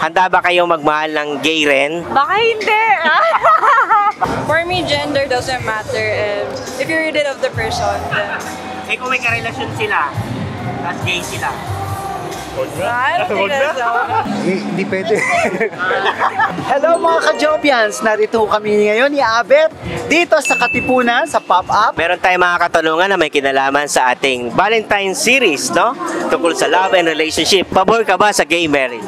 Handa ba kayong magmahal ng gay rin? Baka hindi. For me, gender doesn't matter. If you really love the person, then... Eh kung may karelasyon sila, tapos gay sila. I don't think that's so. Hindi pwede. Hello mga ka-Jovians! Narito kami ngayon ni Abet dito sa Katipunan sa Pop-Up. Meron tayong mga katanungan na may kinalaman sa ating Valentine series, no? Tungkol sa love and relationship. Pabor ka ba sa gay marriage?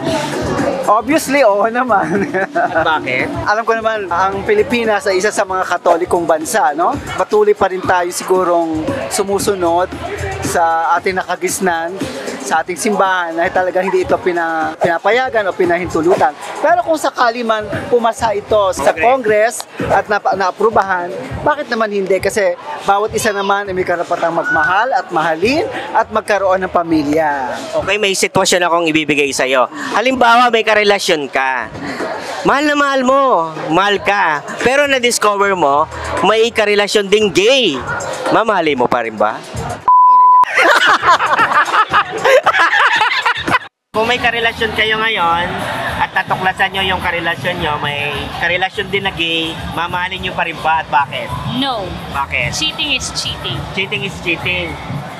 Obviously, oo naman. At bakit? Alam ko naman, ang Pilipinas ay isa sa mga katolikong bansa, no? Patuloy pa rin tayo sigurong sumusunod sa ating nakagisnan, sa ating simbahan na talagang hindi ito pinapayagan o pinahintulutan. Pero kung sakali man pumasa ito sa Congress at naaprubahan, bakit naman hindi? Kasi bawat isa naman ay may karapatang magmahal at mahalin at magkaroon ng pamilya. Okay, may sitwasyon akong ibibigay sa'yo. Halimbawa, may karelasyon ka. Mahal na mahal ka. Pero na-discover mo, may karelasyon ding gay. Mamahalin mo pa rin ba? Kung may karelasyon kayo ngayon at natuklasan nyo yung karelasyon nyo, may karelasyon din na gay, mamahalin nyo pa rin ba at bakit? No. Bakit? Cheating is cheating. Cheating is cheating.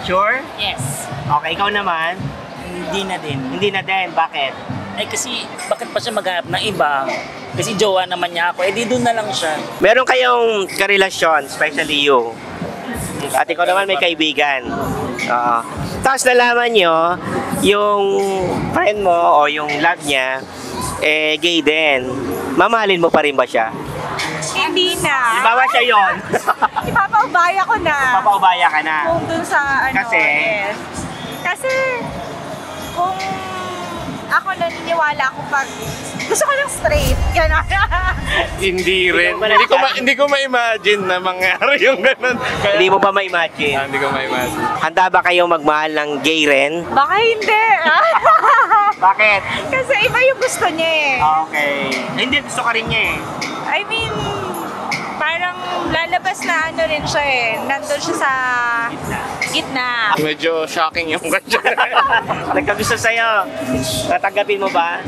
Sure? Yes. Okay, ikaw naman? Hindi na din. Hindi na din. Bakit? Ay kasi, bakit pa siya maghanap ng iba? Kasi jowa naman niya ako, di doon na lang siya. Meron kayong karelasyon, especially you. At ikaw naman may kaibigan. Tapos nalaman nyo, yung friend mo o yung love niya, eh gay din. Mamahalin mo pa rin ba siya? Hindi na. Ibawa siya yun. Ipapaubaya ko na. Papaubaya ka na. Kung dun sa ano. Kasi? Yes. Kasi, kung ako naniniwala ako pag gusto ko lang straight. Gano'n. Hindi rin. Hindi ko ma-imagine na mangyari yung ganun. Kaya, Hindi mo pa ma-imagine. hindi ko ma-imagine. Handa ba kayong magmahal ng gay rin? Baka hindi. Bakit? Kasi iba yung gusto niya eh. Okay. Hindi, gusto ka rin niya eh. I mean, parang lalabas na ano rin siya eh. Nandun siya sa gitna. Medyo shocking yung ganyan. Nagkagusto sa'yo. Tatanggapin mo ba?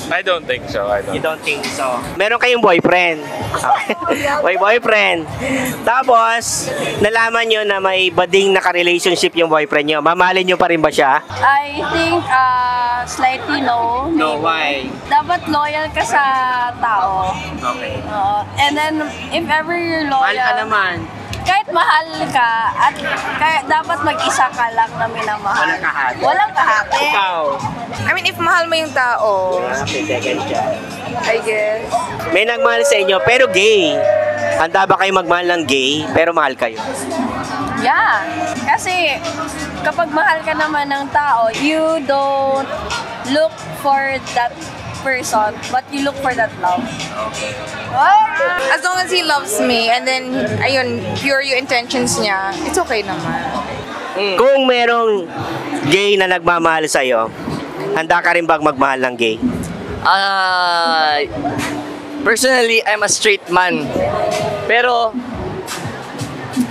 I don't think so. You don't think so? Meron kayong boyfriend. Okay. May boyfriend. Tapos, nalaman nyo na may bading naka-relationship yung boyfriend nyo. Mamahalin nyo pa rin ba siya? I think slightly no. No, why? Dapat loyal ka sa tao. Okay. And then, if ever you're loyal, Mahal ka naman. kahit mahal ka, at dapat mag-isa ka lang na minamahal. Walang kahati. Walang kahati. Ikaw. I mean, if mahal mo yung tao, Okay, second siya. I guess. May nagmahal sa inyo, pero gay. Handa ba kayo magmahal ng gay, pero mahal kayo? Yeah. Kasi, kapag mahal ka naman ng tao, you don't look for that person, but you look for that love. As long as he loves me and then, ayun, pure yung intentions niya, it's okay naman. Kung merong gay na nagmamahal sa'yo, handa ka rin bang magmahal ng gay? Personally, I'm a straight man. Pero,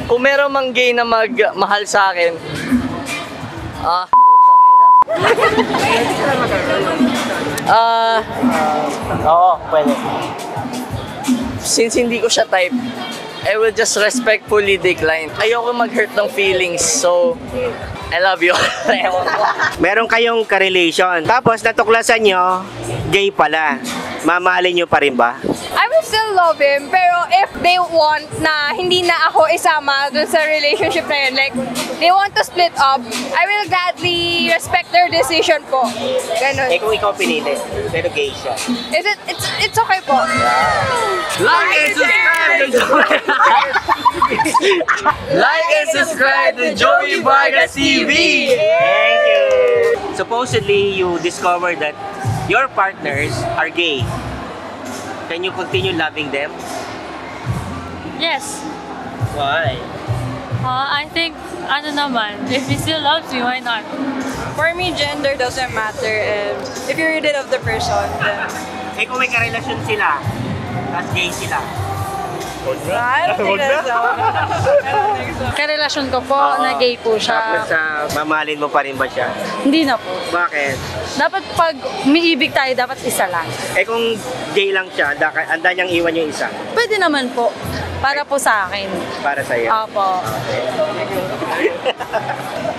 kung meron mang gay na magmahal sa akin, Oo, pwede. since hindi ko siya type, I will just respectfully decline. Ayoko mag-hurt ng feelings, so I love you. Ewan ko. Meron kayong ka-relation, tapos natuklasan nyo, gay pala. Mamahalin nyo pa rin ba? I will still love him, pero if they want na hindi na ako isama dun sa relationship na yun, like, they want to split up, I will gladly respect their decision po. Ganun. Eh kung ikaw pinili, pero gay siya. It's okay po. Like and subscribe to Joey Like and subscribe to Joey Vargas TV! Thank you! Supposedly, you discovered that your partners are gay. Can you continue loving them? Yes. Why? I think, ano naman, if he still loves me, why not? For me, gender doesn't matter. If you really love the person, then... Eh kung may karelasyon sila, tapos gay sila, Karelasyon ko po, na gay po siya. Tapos mamahalin mo pa rin ba siya? Hindi na po. Bakit? Dapat pag umiibig tayo, dapat isa lang. Eh kung gay lang siya, anda niyang iwan yung isa Pwede naman po. Para po sa akin. para sa'yo. Opo.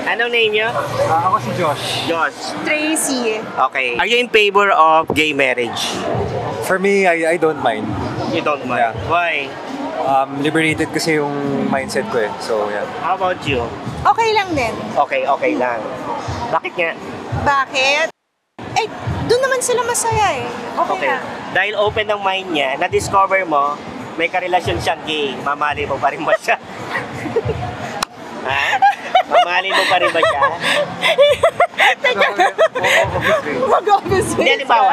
Anong name niyo? Ako si Josh. Josh. Tracy. Okay. Are you in favor of gay marriage? For me, I don't mind. You don't mind? Yeah. Why? Liberated kasi yung mindset ko eh. So, yeah. How about you? Okay lang din. Okay lang. Bakit nga? Bakit? Eh, doon naman sila masaya eh. Okay. Dahil open ng mind niya, na-discover mo, may karelasyon siyang gay, mamahalin mo pa rin ba siya? Ha? Mamahalin mo pa rin ba siya? Mag-office Hindi, halimbawa.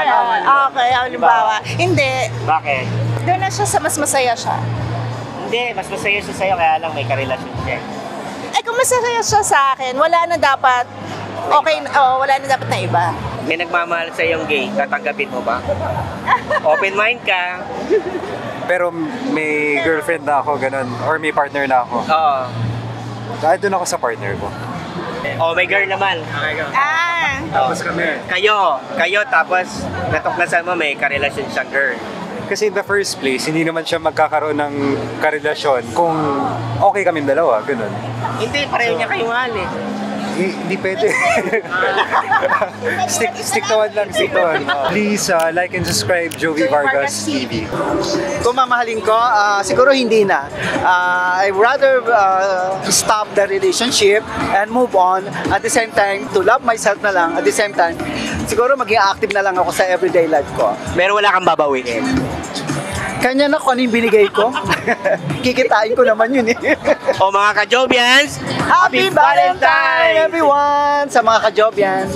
Okay, halimbawa. Hindi. Bakit? Doon na siya sa mas masaya siya. Hindi, mas masaya siya sa'yo, kaya lang may karelasyon siya. Eh, kung masaya siya sa akin, wala na dapat wala na dapat na iba. May nagmamahal sa yung gay, tatanggapin mo ba? Open mind ka. Pero may girlfriend na ako, ganun. Or may partner na ako. Oo. Kahit doon ako sa partner ko. Oh, may girl naman. Tapos kami. Kayo tapos natuklasan mo may karelasyon siyang girl. Kasi in the first place, hindi naman siya magkakaroon ng karelasyon kung okay kaming dalawa, ganun. Hindi, pareho niya kayo mahal eh. Hindi pwede. stick to one lang, stick to one. Please like and subscribe Jovi Vargas TV. Kung mamahalin ko, siguro hindi na. I'd rather stop the relationship and move on. At the same time, to love myself na lang. At the same time, siguro maging active na lang ako sa everyday life ko. Pero wala kang babawiin. Kanya na kung ano yung binigay ko. Kikitain ko naman yun eh. O mga ka-Jovians, Happy Valentine, everyone! Sa mga ka-Jovians.